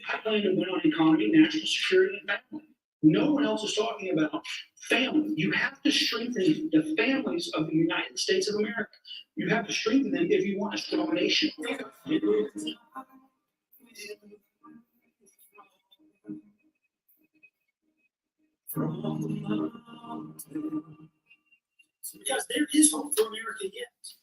I plan to win on economy, national security, and family. No one else is talking about family. You have to strengthen the families of the United States of America. You have to strengthen them if you want a strong nation. Because there is hope for America yet.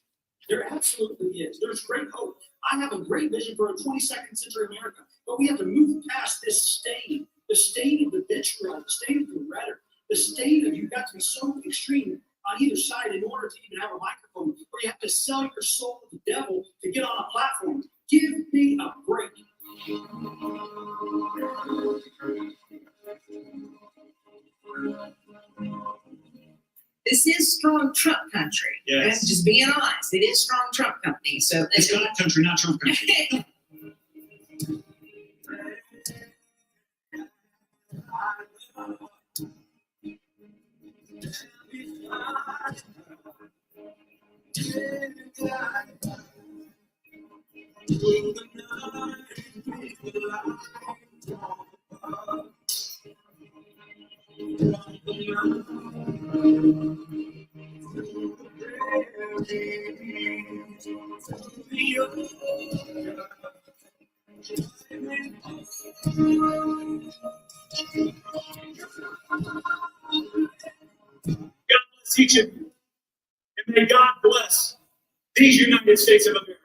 There absolutely is. There's great hope. I have a great vision for a 22nd century America, but we have to move past this stain, the stain of the vitriol, the stain of the rhetoric, the stain of you've got to be so extreme on either side in order to even have a microphone, or you have to sell your soul to the devil to get on a platform. Give me a break. This is strong Trump country. Yes. Just being honest, it is strong Trump company. So It's God country, not Trump country. God bless each of you. And may God bless these United States of America.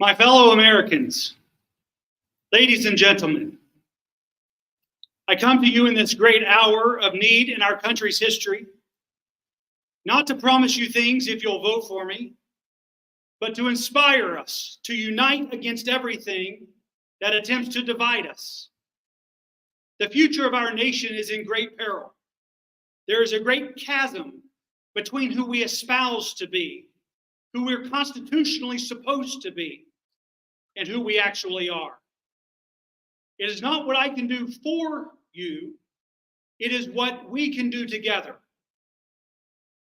My fellow Americans, ladies and gentlemen, I come to you in this great hour of need in our country's history, not to promise you things if you'll vote for me, but to inspire us to unite against everything that attempts to divide us. The future of our nation is in great peril. There is a great chasm between who we espouse to be, who we're constitutionally supposed to be, and who we actually are. It is not what I can do for you, it is what we can do together.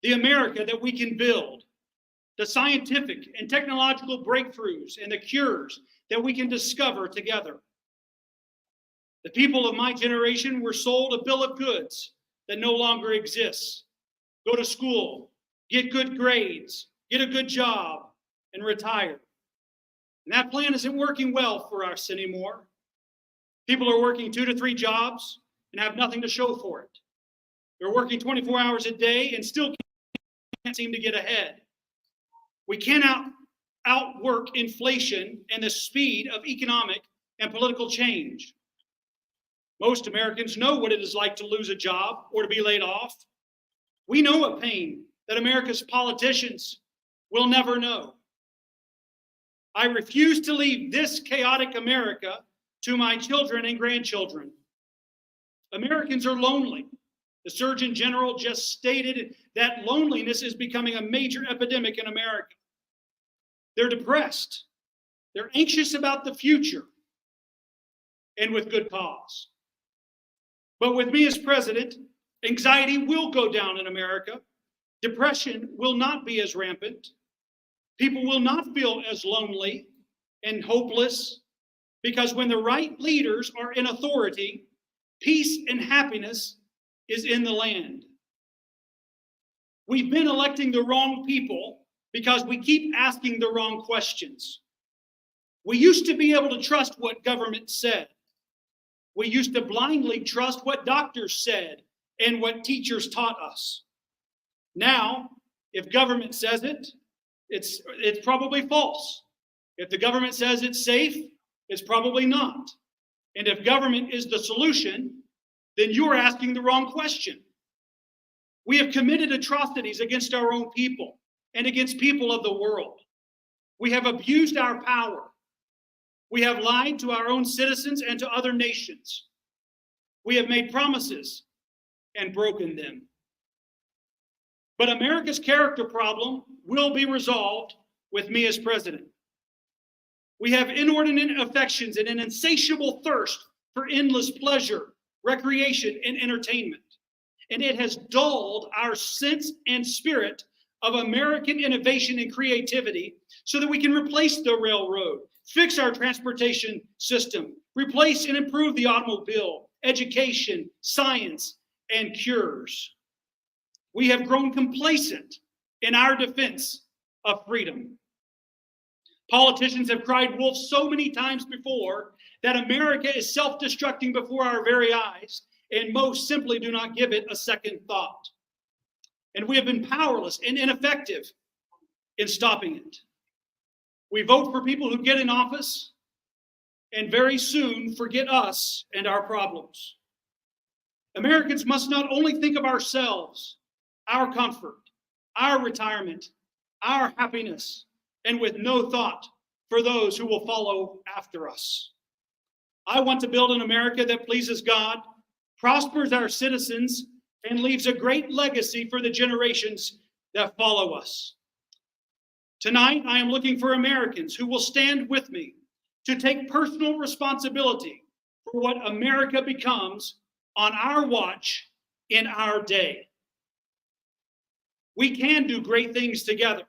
The America that we can build, the scientific and technological breakthroughs and the cures that we can discover together. The people of my generation were sold a bill of goods that no longer exists. Go to school, get good grades, get a good job, and retire. And that plan isn't working well for us anymore. People are working 2 to 3 jobs and have nothing to show for it. They're working 24 hours a day and still can't seem to get ahead. We cannot outwork inflation and the speed of economic and political change. Most Americans know what it is like to lose a job or to be laid off. We know a pain that America's politicians will never know. I refuse to leave this chaotic America to my children and grandchildren. Americans are lonely. The Surgeon General just stated that loneliness is becoming a major epidemic in America. They're depressed. They're anxious about the future, and with good cause. But with me as president, anxiety will go down in America. Depression will not be as rampant. People will not feel as lonely and hopeless, because when the right leaders are in authority, peace and happiness is in the land. We've been electing the wrong people because we keep asking the wrong questions. We used to be able to trust what government said. We used to blindly trust what doctors said and what teachers taught us. Now, if government says it, it's probably false. If the government says it's safe, it's probably not. And if government is the solution, then you're asking the wrong question. We have committed atrocities against our own people and against people of the world. We have abused our power. We have lied to our own citizens and to other nations. We have made promises and broken them. But America's character problem will be resolved with me as president. We have inordinate affections and an insatiable thirst for endless pleasure, recreation, and entertainment. And it has dulled our sense and spirit of American innovation and creativity so that we can replace the railroad, fix our transportation system, replace and improve the automobile, education, science, and cures. We have grown complacent in our defense of freedom. Politicians have cried wolf so many times before that America is self-destructing before our very eyes, and most simply do not give it a second thought. And we have been powerless and ineffective in stopping it. We vote for people who get in office and very soon forget us and our problems. Americans must not only think of ourselves, our comfort, our retirement, our happiness, and with no thought for those who will follow after us. I want to build an America that pleases God, prospers our citizens, and leaves a great legacy for the generations that follow us. Tonight, I am looking for Americans who will stand with me to take personal responsibility for what America becomes on our watch in our day. We can do great things together.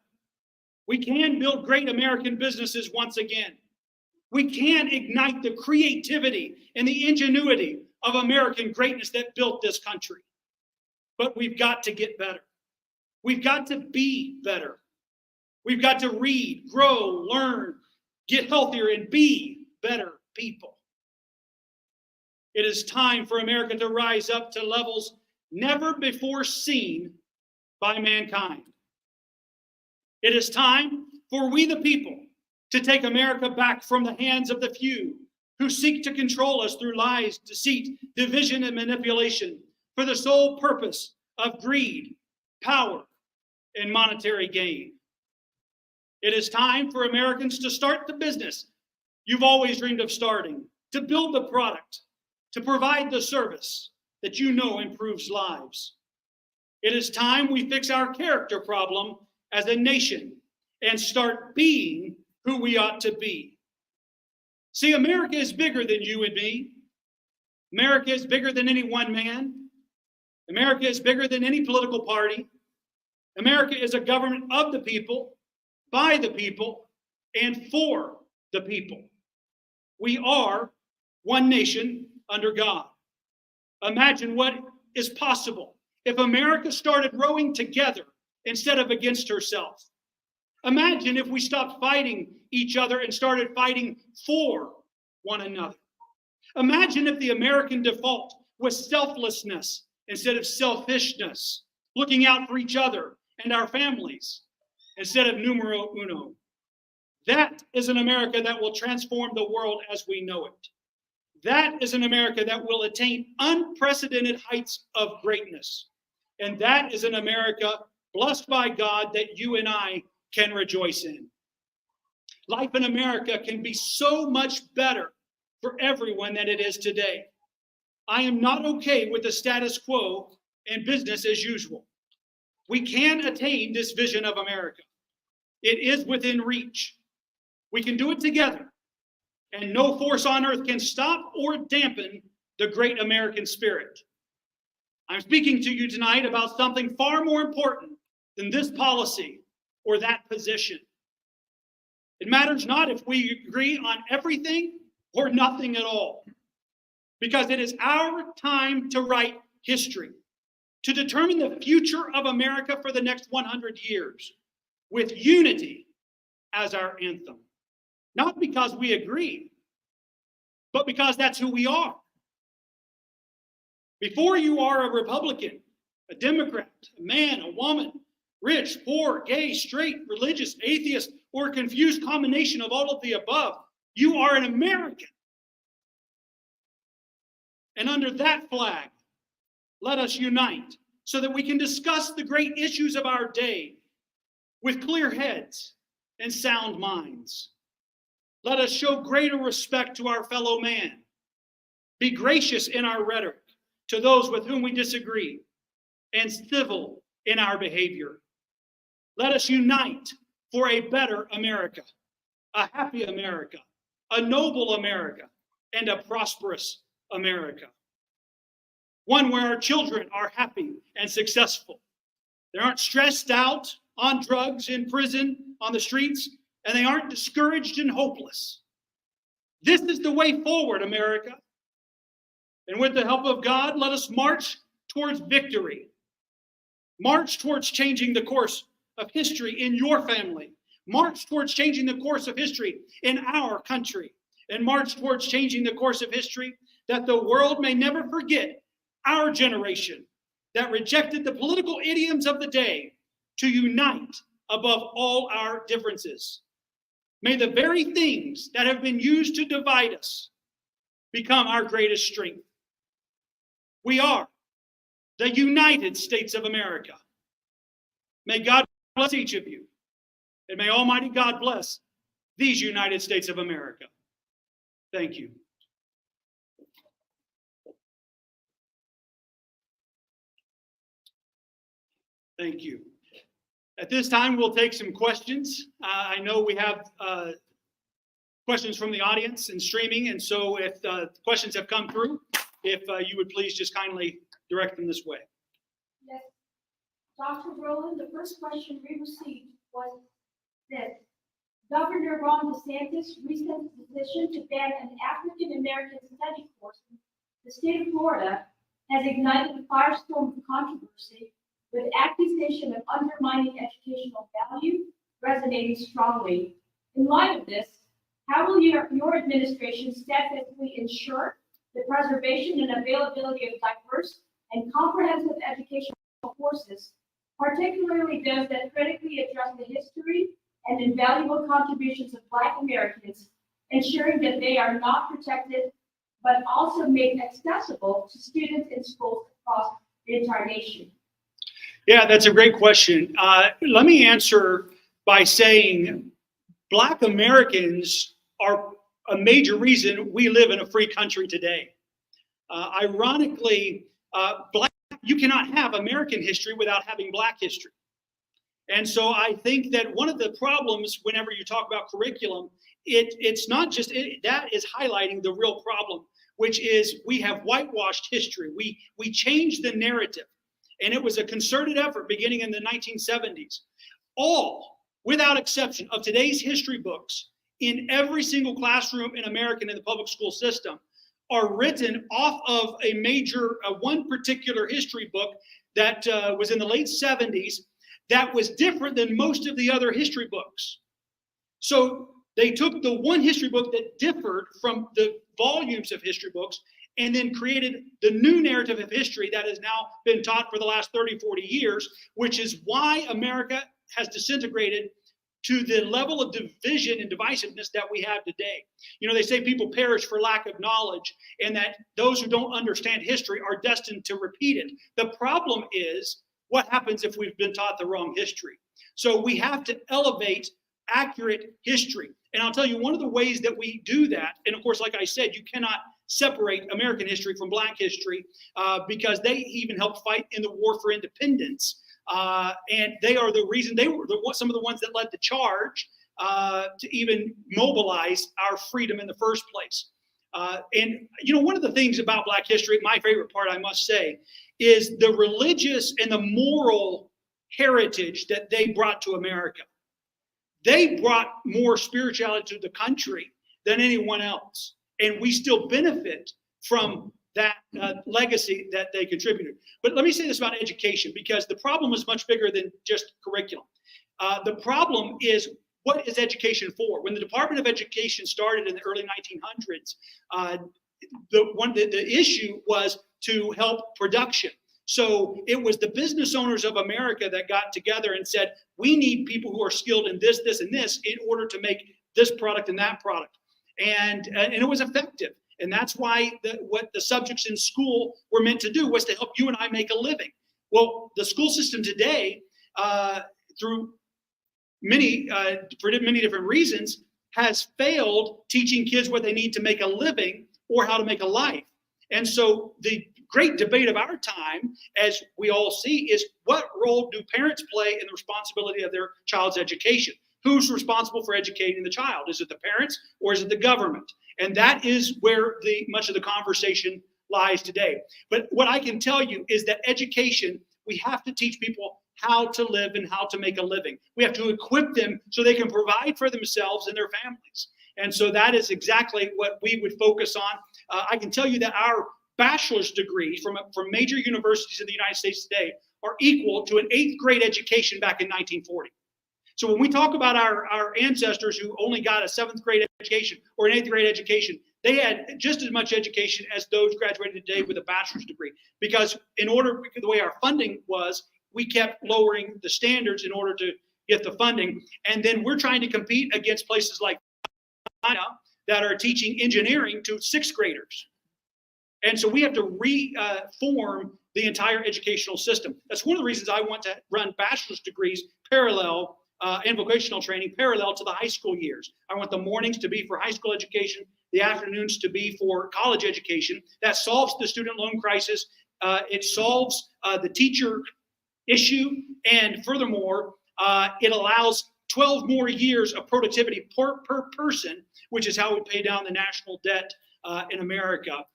We can build great American businesses once again. We can ignite the creativity and the ingenuity of American greatness that built this country. But we've got to get better. We've got to be better. We've got to read, grow, learn, get healthier, and be better people. It is time for America to rise up to levels never before seen by mankind. It is time for we the people to take America back from the hands of the few who seek to control us through lies, deceit, division, and manipulation for the sole purpose of greed, power, and monetary gain. It is time for Americans to start the business you've always dreamed of starting, to build the product, to provide the service that you know improves lives. It is time we fix our character problem as a nation and start being who we ought to be. See, America is bigger than you and me. America is bigger than any one man. America is bigger than any political party. America is a government of the people, by the people, and for the people. We are one nation under God. Imagine what is possible if America started rowing together instead of against herself. Imagine if we stopped fighting each other and started fighting for one another. Imagine if the American default was selflessness instead of selfishness, looking out for each other and our families instead of numero uno. That is an America that will transform the world as we know it. That is an America that will attain unprecedented heights of greatness. And that is an America blessed by God that you and I can rejoice in. Life in America can be so much better for everyone than it is today. I am not okay with the status quo and business as usual. We can attain this vision of America. It is within reach. We can do it together, and no force on earth can stop or dampen the great American spirit. I'm speaking to you tonight about something far more important than this policy or that position. It matters not if we agree on everything or nothing at all, because it is our time to write history, to determine the future of America for the next 100 years, with unity as our anthem. Not because we agree, but because that's who we are. Before you are a Republican, a Democrat, a man, a woman, rich, poor, gay, straight, religious, atheist, or a confused combination of all of the above, you are an American. And under that flag, let us unite so that we can discuss the great issues of our day with clear heads and sound minds. Let us show greater respect to our fellow man. Be gracious in our rhetoric to those with whom we disagree, and civil in our behavior. Let us unite for a better America, a happy America, a noble America, and a prosperous America. One where our children are happy and successful. They aren't stressed out on drugs, in prison, on the streets, and they aren't discouraged and hopeless. This is the way forward, America. And with the help of God, let us march towards victory. March towards changing the course of history in your family. March towards changing the course of history in our country. And march towards changing the course of history that the world may never forget our generation that rejected the political idioms of the day to unite above all our differences. May the very things that have been used to divide us become our greatest strength. We are the United States of America. May God bless each of you, and may Almighty God bless these United States of America. Thank you. Thank you. At this time, we'll take some questions. I know we have questions from the audience and streaming, and so if questions have come through, if you would please just kindly direct them this way. Yes. Dr. Rollan, the first question we received was this. Governor Ron DeSantis' recent decision to ban an African American study course in the state of Florida has ignited a firestorm of controversy, with accusation of undermining educational value resonating strongly. In light of this, how will your administration steadfastly ensure the preservation and availability of diverse and comprehensive educational courses, particularly those that critically address the history and invaluable contributions of Black Americans, ensuring that they are not protected, but also made accessible to students in schools across the entire nation? Yeah, that's a great question. Let me answer by saying Black Americans are a major reason we live in a free country today. Ironically, you cannot have American history without having Black history. And so I think that one of the problems whenever you talk about curriculum, it's not just that is highlighting the real problem, which is we have whitewashed history. We changed the narrative. And it was a concerted effort beginning in the 1970s. All, without exception, of today's history books in every single classroom in America in the public school system are written off of a major, one particular history book that was in the late 70s that was different than most of the other history books. So they took the one history book that differed from the volumes of history books and then created the new narrative of history that has now been taught for the last 30, 40 years, which is why America has disintegrated to the level of division and divisiveness that we have today. You know, they say people perish for lack of knowledge, and that those who don't understand history are destined to repeat it. The problem is what happens if we've been taught the wrong history. So we have to elevate accurate history. And I'll tell you, one of the ways that we do that, and of course, like I said, you cannot separate American history from Black history because they even helped fight in the war for independence. And they are the reason, they were some of the ones that led the charge to even mobilize our freedom in the first place. And, you know, one of the things about Black history, my favorite part, I must say, is the religious and the moral heritage that they brought to America. They brought more spirituality to the country than anyone else. And we still benefit from that legacy that they contributed. But let me say this about education, because the problem is much bigger than just curriculum. The problem is, what is education for? When the Department of Education started in the early 1900s, the issue was to help production. So it was the business owners of America that got together and said, we need people who are skilled in this, this, and this in order to make this product and that product. And it was effective. And that's why what the subjects in school were meant to do was to help you and I make a living. Well, the school system today, through many different reasons, has failed teaching kids what they need to make a living or how to make a life. And so the great debate of our time, as we all see, is what role do parents play in the responsibility of their child's education? Who's responsible for educating the child? Is it the parents or is it the government? And that is where much of the conversation lies today. But what I can tell you is that education, we have to teach people how to live and how to make a living. We have to equip them so they can provide for themselves and their families. And so that is exactly what we would focus on. I can tell you that our bachelor's degrees from major universities in the United States today are equal to an 8th grade education back in 1940. So when we talk about our ancestors who only got a 7th grade education or an 8th grade education, they had just as much education as those graduated today with a bachelor's degree. Because the way our funding was, we kept lowering the standards in order to get the funding. And then we're trying to compete against places like China that are teaching engineering to 6th graders. And so we have to reform the entire educational system. That's one of the reasons I want to run bachelor's degrees parallel and vocational training parallel to the high school years. I want the mornings to be for high school education, the afternoons to be for college education. That solves the student loan crisis. It solves the teacher issue. And furthermore, it allows 12 more years of productivity per person, which is how we pay down the national debt in America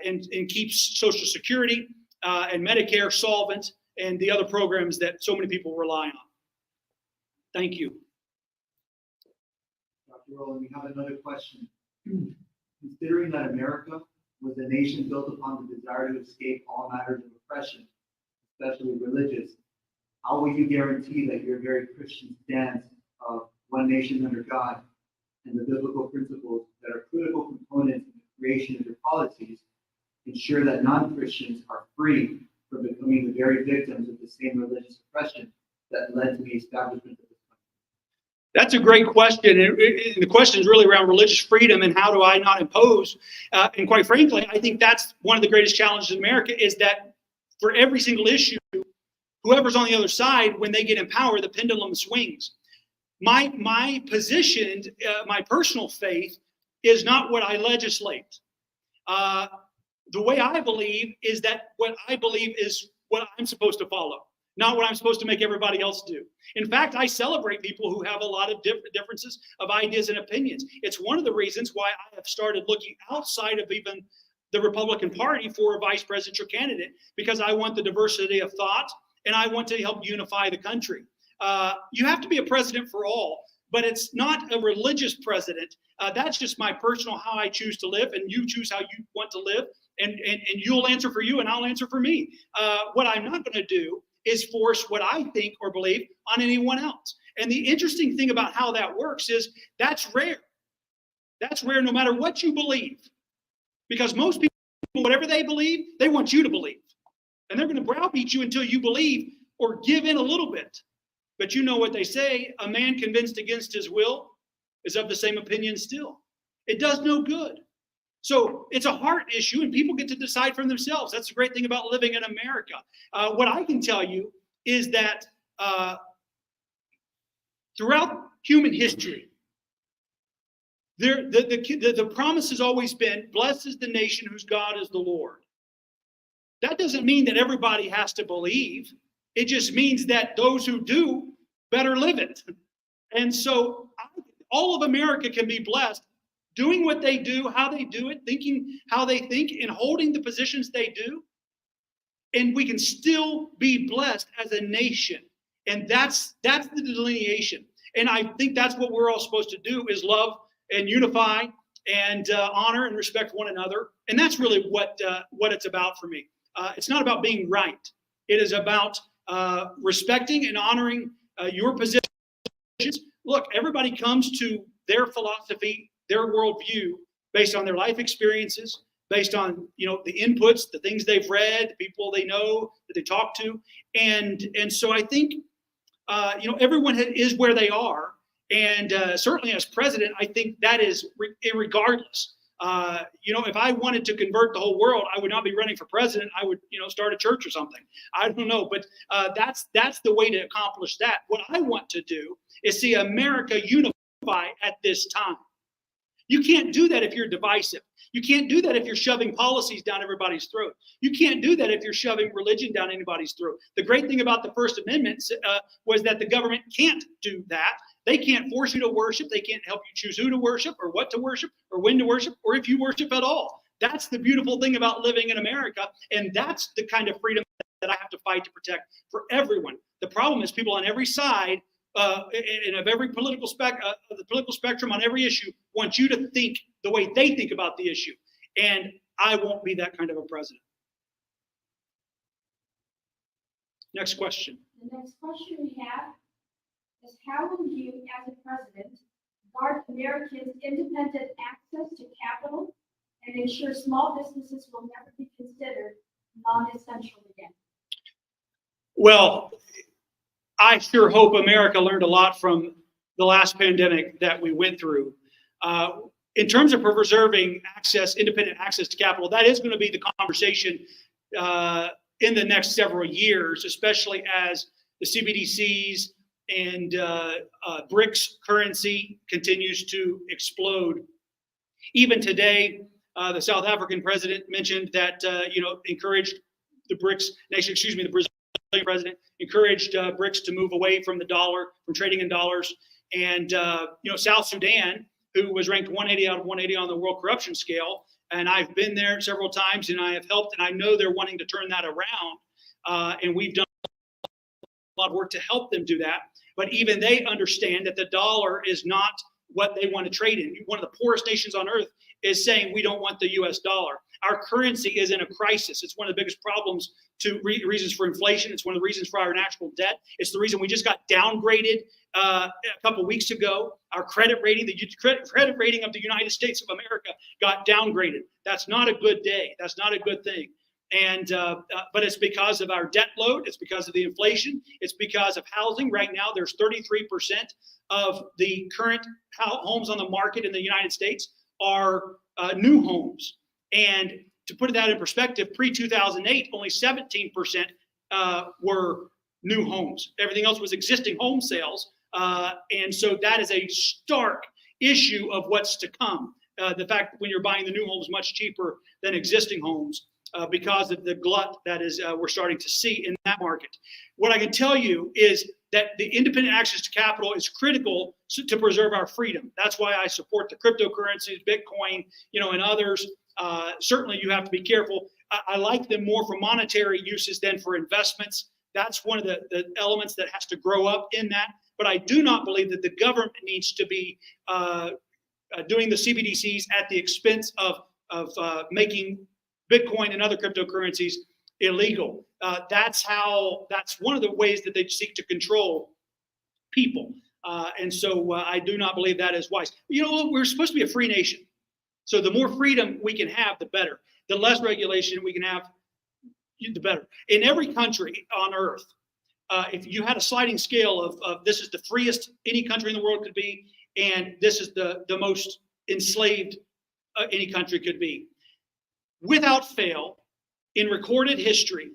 and keeps Social Security and Medicare solvent and the other programs that so many people rely on. Thank you. Dr. Rollan, we have another question. Considering that America was a nation built upon the desire to escape all matters of oppression, especially religious, how will you guarantee that your very Christian stance of one nation under God and the biblical principles that are critical components in the creation of your policies ensure that non-Christians are free from becoming the very victims of the same religious oppression that led to the establishment of this country? That's a great question. And the question is really around religious freedom and how do I not impose? And quite frankly, I think that's one of the greatest challenges in America is that for every single issue, whoever's on the other side, when they get in power, the pendulum swings. My position, my personal faith is not what I legislate. The way I believe is that what I believe is what I'm supposed to follow, not what I'm supposed to make everybody else do. In fact, I celebrate people who have a lot of differences of ideas and opinions. It's one of the reasons why I have started looking outside of even the Republican Party for a vice presidential candidate, because I want the diversity of thought and I want to help unify the country. You have to be a president for all, but it's not a religious president. That's just my personal how I choose to live, and you choose how you want to live, and you'll answer for you and I'll answer for me. What I'm not going to do is force what I think or believe on anyone else. And the interesting thing about how that works is that's rare. That's rare no matter what you believe. Because most people, whatever they believe, they want you to believe. And they're going to browbeat you until you believe or give in a little bit. But you know what they say, a man convinced against his will is of the same opinion still. It does no good. So it's a heart issue and people get to decide for themselves. That's the great thing about living in America. What I can tell you is that throughout human history, the promise has always been, blessed is the nation whose God is the Lord. That doesn't mean that everybody has to believe. It just means that those who do better live it. And so all of America can be blessed doing what they do, how they do it, thinking how they think, and holding the positions they do. And we can still be blessed as a nation. And that's the delineation. And I think that's what we're all supposed to do is love and unify and honor and respect one another. And that's really what it's about for me. It's not about being right. It is about respecting and honoring your positions. Look, everybody comes to their philosophy, their worldview based on their life experiences, based on the inputs, the things they've read, the people they know that they talk to, and so I think everyone is where they are, and certainly as president, I think that is regardless. If I wanted to convert the whole world, I would not be running for president. I would, start a church or something. I don't know, but that's the way to accomplish that. What I want to do is see America unify at this time. You can't do that if you're divisive. You can't do that if you're shoving policies down everybody's throat. You can't do that if you're shoving religion down anybody's throat. The great thing about the First Amendment was that the government can't do that. They can't force you to worship. They can't help you choose who to worship or what to worship or when to worship or if you worship at all. That's the beautiful thing about living in America. And that's the kind of freedom that I have to fight to protect for everyone. The problem is people on every side and of every political the political spectrum on every issue want you to think the way they think about the issue. And I won't be that kind of a president. Next question. The next question we have is, how will you, as a president, guard Americans' independent access to capital and ensure small businesses will never be considered non-essential again? Well, I sure hope America learned a lot from the last pandemic that we went through. In terms of preserving independent access to capital, that is going to be the conversation in the next several years, especially as the CBDCs and BRICS currency continues to explode. Even today, the South African president mentioned that, encouraged the BRICS nation, the Brazilian president encouraged BRICS to move away from the dollar, from trading in dollars. And, South Sudan, who was ranked 180 out of 180 on the world corruption scale. And I've been there several times and I have helped, and I know they're wanting to turn that around. And we've done a lot of work to help them do that. But even they understand that the dollar is not what they want to trade in. One of the poorest nations on earth is saying we don't want the US dollar. Our currency is in a crisis. It's one of the biggest problems to reasons for inflation. It's one of the reasons for our national debt. It's the reason we just got downgraded a couple of weeks ago. Our credit rating, the credit rating of the United States of America got downgraded. That's not a good day. That's not a good thing. And but it's because of our debt load. It's because of the inflation. It's because of housing. Right now, there's 33% of the current homes on the market in the United States are new homes. And to put that in perspective, pre-2008, only 17% were new homes. Everything else was existing home sales. And so that is a stark issue of what's to come. The fact that when you're buying the new homes much cheaper than existing homes because of the glut that is we're starting to see in that market. What I can tell you is that the independent access to capital is critical to preserve our freedom. That's why I support the cryptocurrencies, Bitcoin, and others. Certainly you have to be careful. I like them more for monetary uses than for investments. That's one of the elements that has to grow up in that. But I do not believe that the government needs to be doing the CBDCs at the expense of making Bitcoin and other cryptocurrencies illegal. That's one of the ways that they seek to control people. And so I do not believe that is wise. We're supposed to be a free nation. So the more freedom we can have, the better. The less regulation we can have, the better. In every country on earth, if you had a sliding scale of this is the freest any country in the world could be, and this is the most enslaved any country could be. Without fail, in recorded history,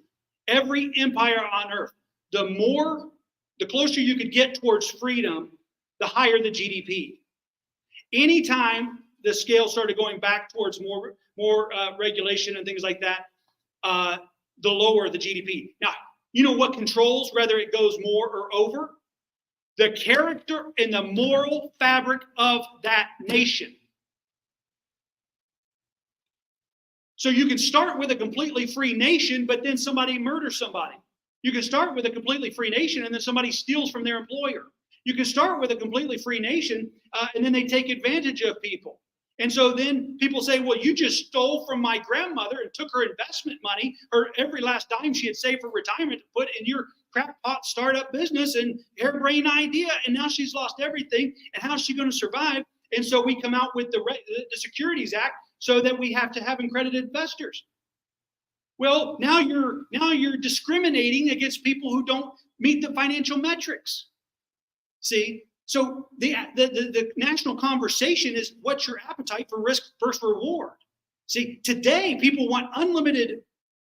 every empire on earth, the closer you could get towards freedom, the higher the GDP. Anytime the scale started going back towards more regulation and things like that, the lower the GDP. Now, you know what controls whether it goes more or over? The character and the moral fabric of that nation. So you can start with a completely free nation, but then somebody murders somebody. You can start with a completely free nation and then somebody steals from their employer. You can start with a completely free nation and then they take advantage of people. And so then people say, well, you just stole from my grandmother and took her investment money, her every last dime she had saved for retirement to put in your crackpot startup business and harebrained idea. And now she's lost everything. And how's she going to survive? And so we come out with the Securities Act so that we have to have accredited investors. Well, now you're discriminating against people who don't meet the financial metrics. See? So the national conversation is what's your appetite for risk versus reward? See, today people want unlimited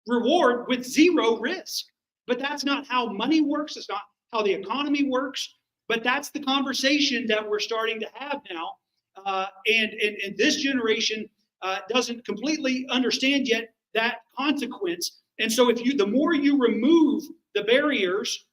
reward with zero risk, but that's not how money works. It's not how the economy works, but that's the conversation that we're starting to have now. And this generation doesn't completely understand yet that consequence. And so the more you remove the barriers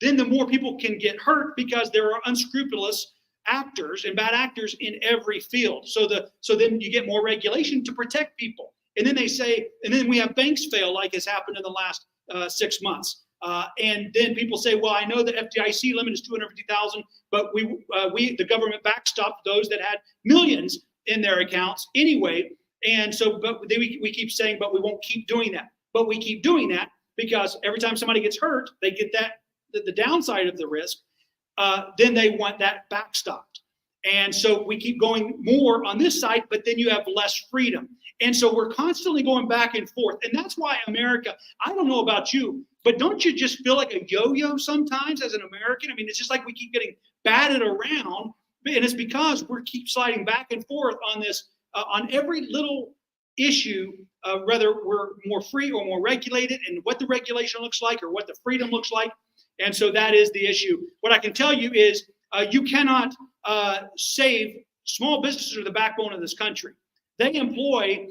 then the more people can get hurt because there are unscrupulous actors and bad actors in every field. So then you get more regulation to protect people. And then they say, and then we have banks fail like has happened in the last 6 months. And then people say, well, I know the FDIC limit is 250,000, but the government backstopped those that had millions in their accounts anyway. And so, but we keep saying, but we won't keep doing that. But we keep doing that because every time somebody gets hurt, they get the downside of the risk. Then they want that backstopped. And so we keep going more on this side, but then you have less freedom. And so we're constantly going back and forth. And that's why America, I don't know about you, but don't you just feel like a yo-yo sometimes as an American? I mean, it's just like we keep getting batted around. And it's because we keep sliding back and forth on this, on every little issue, whether we're more free or more regulated and what the regulation looks like or what the freedom looks like. And so that is the issue. What I can tell you is you cannot save small businesses are the backbone of this country. They employ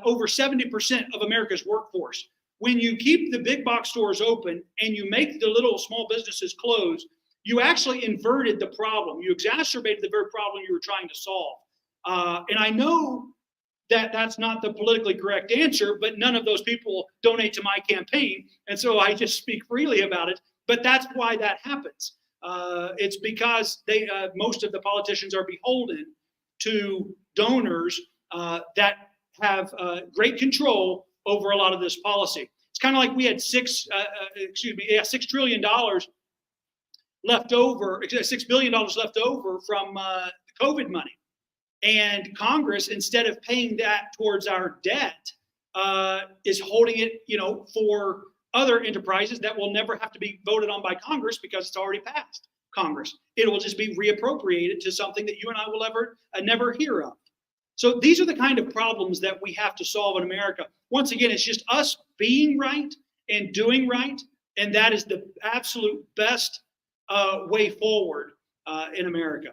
over 70% of America's workforce. When you keep the big box stores open and you make the little small businesses close, you actually inverted the problem. You exacerbated the very problem you were trying to solve. And I know that that's not the politically correct answer, but none of those people donate to my campaign. And so I just speak freely about it. But that's why that happens. It's because most of the politicians are beholden to donors that have great control over a lot of this policy. It's kind of like we had $6 trillion left over, $6 billion left over from the COVID money. And Congress, instead of paying that towards our debt, is holding it, for other enterprises that will never have to be voted on by Congress because it's already passed Congress. It will just be reappropriated to something that you and I will never hear of. So these are the kind of problems that we have to solve in America. Once again, it's just us being right and doing right, and that is the absolute best way forward in America.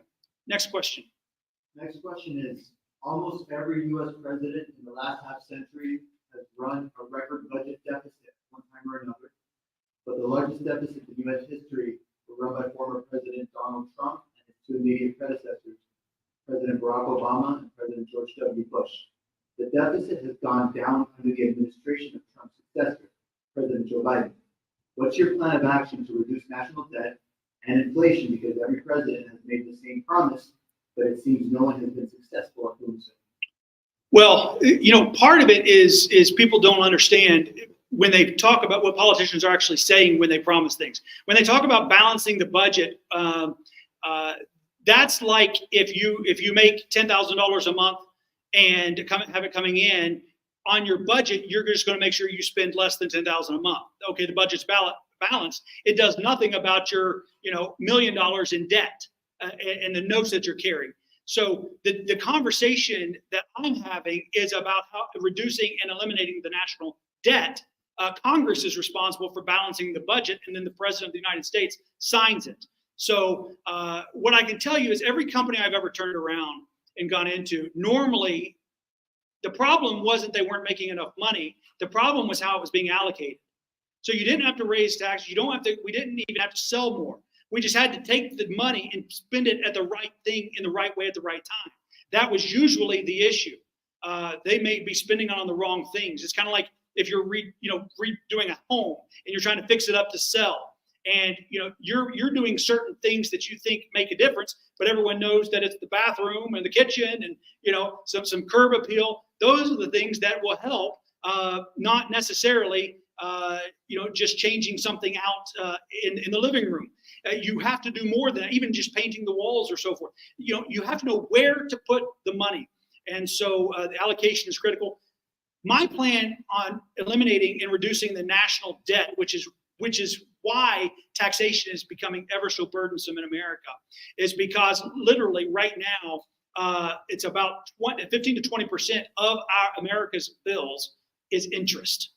Next question. Next question is, almost every U.S. president in the last half century has run a record budget deficit one time or another. But the largest deficit in U.S. history was run by former President Donald Trump and his two immediate predecessors, President Barack Obama and President George W. Bush. The deficit has gone down under the administration of Trump's successor, President Joe Biden. What's your plan of action to reduce national debt and inflation? Because every president has made the same promise, but it seems no one has been successful at doing so. Well, part of it is people don't understand when they talk about what politicians are actually saying when they promise things. When they talk about balancing the budget, that's like if you make $10,000 a month and have it coming in on your budget, you're just going to make sure you spend less than $10,000 a month. Okay, the budget's balanced. It does nothing about your $1 million in debt and the notes that you're carrying. So the conversation that I'm having is about how reducing and eliminating the national debt. Congress is responsible for balancing the budget, and then the President of the United States signs it. So what I can tell you is every company I've ever turned around and gone into, normally the problem wasn't they weren't making enough money. The problem was how it was being allocated. So you didn't have to raise taxes. We didn't even have to sell more. We just had to take the money and spend it at the right thing in the right way at the right time. That was usually the issue. They may be spending it on the wrong things. It's kind of like if you're redoing a home and you're trying to fix it up to sell. And you're doing certain things that you think make a difference, but everyone knows that it's the bathroom and the kitchen and some curb appeal. Those are the things that will help, not necessarily just changing something out in the living room. You have to do more than even just painting the walls or so forth. You have to know where to put the money, and so the allocation is critical. My plan on eliminating and reducing the national debt, which is why taxation is becoming ever so burdensome in America, is because literally right now it's about 15 to 20% of America's bills is interest.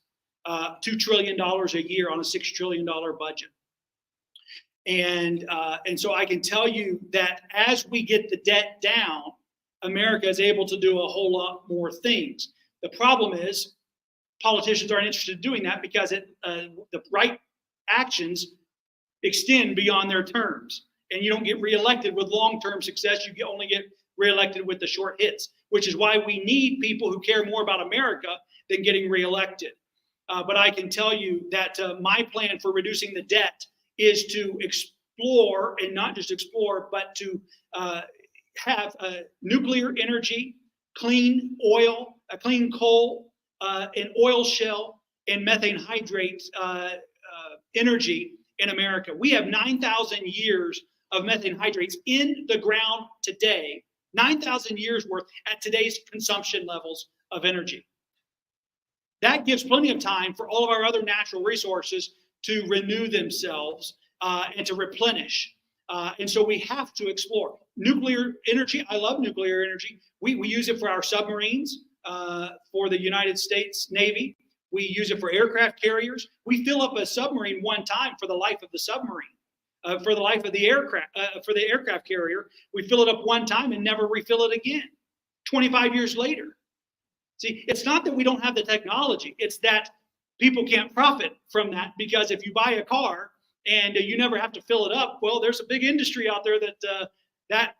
$2 trillion a year on a $6 trillion budget. And so I can tell you that as we get the debt down, America is able to do a whole lot more things. The problem is politicians aren't interested in doing that because the right actions extend beyond their terms. And you don't get reelected with long-term success. You only get reelected with the short hits, which is why we need people who care more about America than getting reelected. But I can tell you that my plan for reducing the debt is to explore, and not just explore, but to have nuclear energy, clean oil, clean coal, an oil shell, and methane hydrate energy in America. We have 9,000 years of methane hydrates in the ground today, 9,000 years worth at today's consumption levels of energy. That gives plenty of time for all of our other natural resources to renew themselves and to replenish. And so we have to explore. Nuclear energy, I love nuclear energy. We use it for our submarines, for the United States Navy. We use it for aircraft carriers. We fill up a submarine one time for the life of the submarine. For the life of the aircraft carrier, we fill it up one time and never refill it again, 25 years later. See, it's not that we don't have the technology. It's that people can't profit from that, because if you buy a car and you never have to fill it up, well, there's a big industry out there that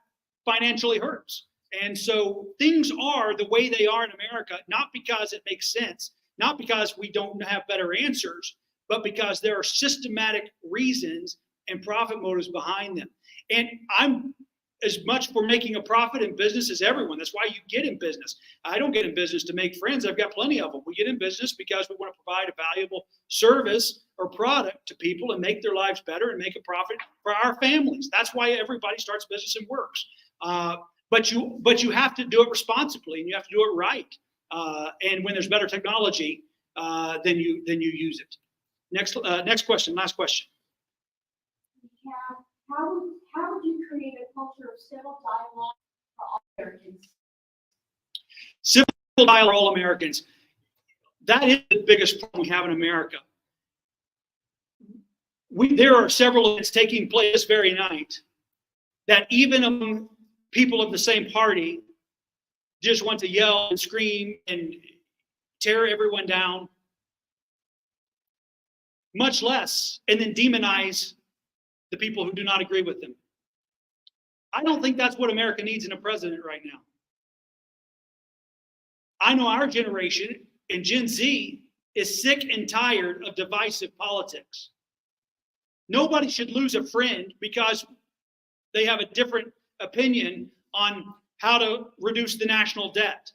financially hurts. And so things are the way they are in America, not because it makes sense, not because we don't have better answers, but because there are systematic reasons and profit motives behind them. And I'm as much for making a profit in business as everyone. That's why you get in business. I don't get in business to make friends. I've got plenty of them. We get in business because we want to provide a valuable service or product to people and make their lives better and make a profit for our families. That's why everybody starts business and works. But you have to do it responsibly, and you have to do it right. And when there's better technology, then you use it. Next question. Last question. How would you create a culture of civil dialogue for all Americans? Civil dialogue for all Americans. That is the biggest problem we have in America. There are several events taking place this very night that even among people of the same party just want to yell and scream and tear everyone down, much less, and then demonize the people who do not agree with them. I don't think that's what America needs in a president right now. I know our generation and Gen Z is sick and tired of divisive politics. Nobody should lose a friend because they have a different opinion on how to reduce the national debt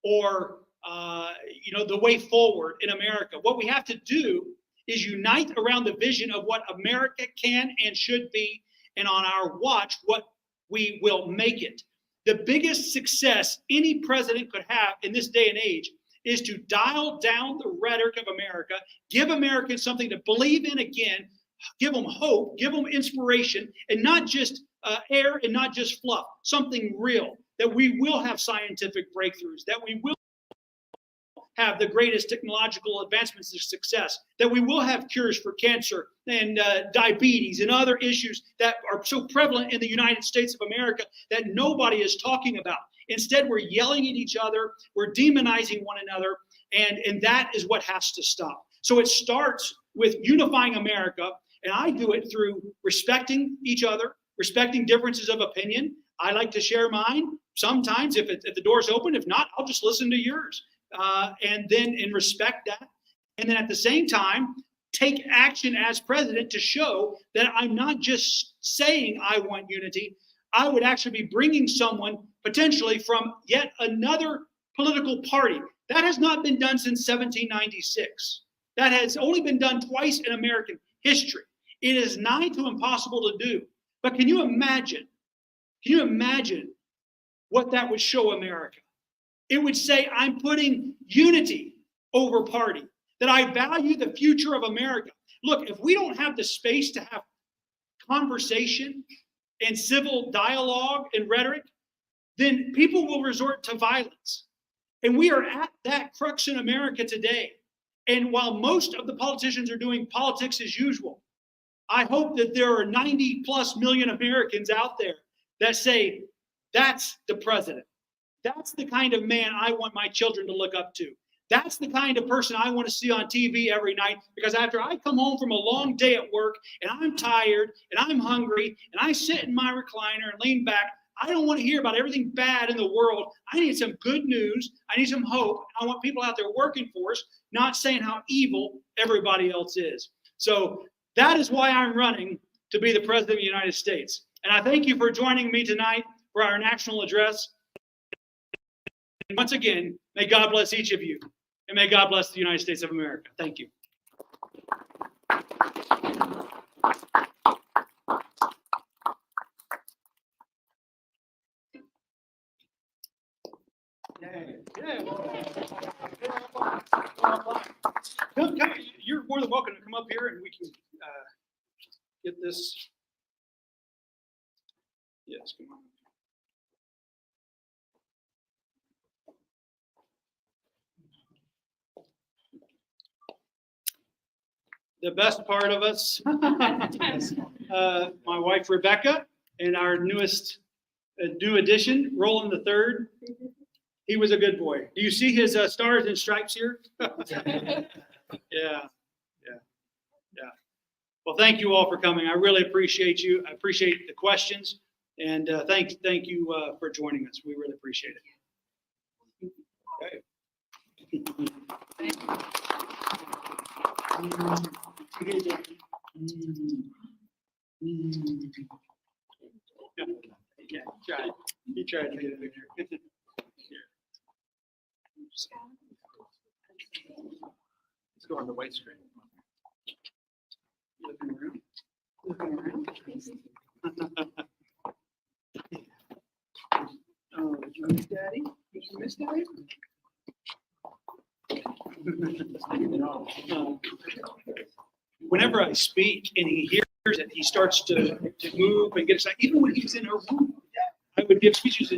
or the way forward in America. What we have to do is unite around the vision of what America can and should be, and on our watch, what we will make it. The biggest success any president could have in this day and age is to dial down the rhetoric of America, give Americans something to believe in again, give them hope, give them inspiration, and not just air and not just fluff, something real, that we will have scientific breakthroughs, that we will have the greatest technological advancements of success, that we will have cures for cancer and diabetes and other issues that are so prevalent in the United States of America that nobody is talking about. Instead, we're yelling at each other, we're demonizing one another, and that is what has to stop. So it starts with unifying America, and I do it through respecting each other, respecting differences of opinion. I like to share mine sometimes if the door's open. If not, I'll just listen to yours. And then respect that. And then at the same time, take action as president to show that I'm not just saying I want unity. I would actually be bringing someone potentially from yet another political party. That has not been done since 1796. That has only been done twice in American history. It is nigh to impossible to do. But can you imagine what that would show America? It would say, I'm putting unity over party, that I value the future of America. Look, if we don't have the space to have conversation and civil dialogue and rhetoric, then people will resort to violence. And we are at that crux in America today. And while most of the politicians are doing politics as usual, I hope that there are 90+ million Americans out there that say, that's the president. That's the kind of man I want my children to look up to. That's the kind of person I want to see on TV every night, because after I come home from a long day at work and I'm tired and I'm hungry and I sit in my recliner and lean back, I don't want to hear about everything bad in the world. I need some good news. I need some hope. I want people out there working for us, not saying how evil everybody else is. So that is why I'm running to be the President of the United States. And I thank you for joining me tonight for our national address. And once again, may God bless each of you. And may God bless the United States of America. Thank you. You're more than welcome to come up here and we can get this. Yes, come on. The best part of us, my wife Rebecca, and our newest new addition, Rollan III. He was a good boy. Do you see his stars and stripes here? Yeah. Well, thank you all for coming. I really appreciate you. I appreciate the questions, and thank you for joining us. We really appreciate it. Okay. Yeah, tried. He tried to get it in there. Let's go on the white screen. Looking around. Looking around. Oh, did you miss Daddy? Did you miss Daddy? Whenever I speak and he hears it, he starts to move and get excited. Even when he's in a room, I would give speeches in